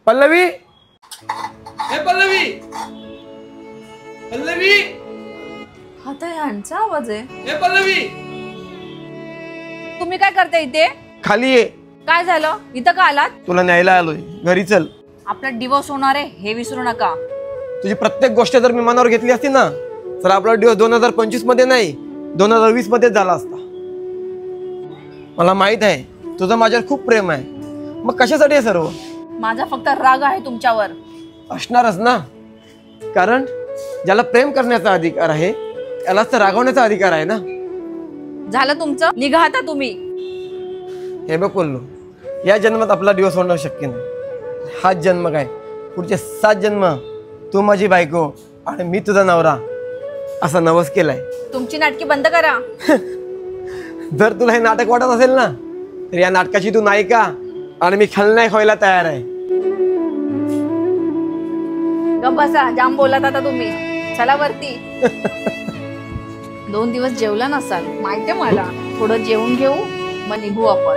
पल्लवी, हे पल्लवी, पल्लवी, हा तर यांचा आवाज आहे. हे पल्लवी, तुम्ही काय करता इथे? खाली ये. काय झालं? इथं का आलात? तुला न्यायला आलोय. घरी चल. आपला डिवोर्स होणार आहे हे विसरू नका. तुझी प्रत्येक गोष्ट जर मी मनावर घेतली असती ना तर आपला डिवोर्स 2025 मध्ये नाही 2020 मध्ये झाला असता. मला माहित आहे तुझं माझ्यावर खूप प्रेम आहे. मग कशासाठी हे सर्व? माझा फक्त राग आहे तुमच्यावर. असणारच ना, कारण ज्याला प्रेम करण्याचा अधिकार आहे त्यालाच तर रागवण्याचा अधिकार आहे ना. झालं तुमचं, निघा आता तुम्ही. हे बघ बोललो, या जन्मात आपला डिवोर्स होणं शक्य नाही. हाच जन्म काय, पुढचे 7 जन्म तू माझी बायको आणि मी तुझा नवरा असा नवस केलाय. तुमची नाटकी बंद करा. जर तुला हे नाटक वाटत असेल ना तर या नाटकाची तू नायिका आणि मी खलनायक व्हायला तयार आहे. गप बसा, जाम बोलत आता तुम्ही. चला वरती. 2 दिवस जेवला नसाल माहितीये मला. थोडं जेवून घेऊ मग निघू आपण.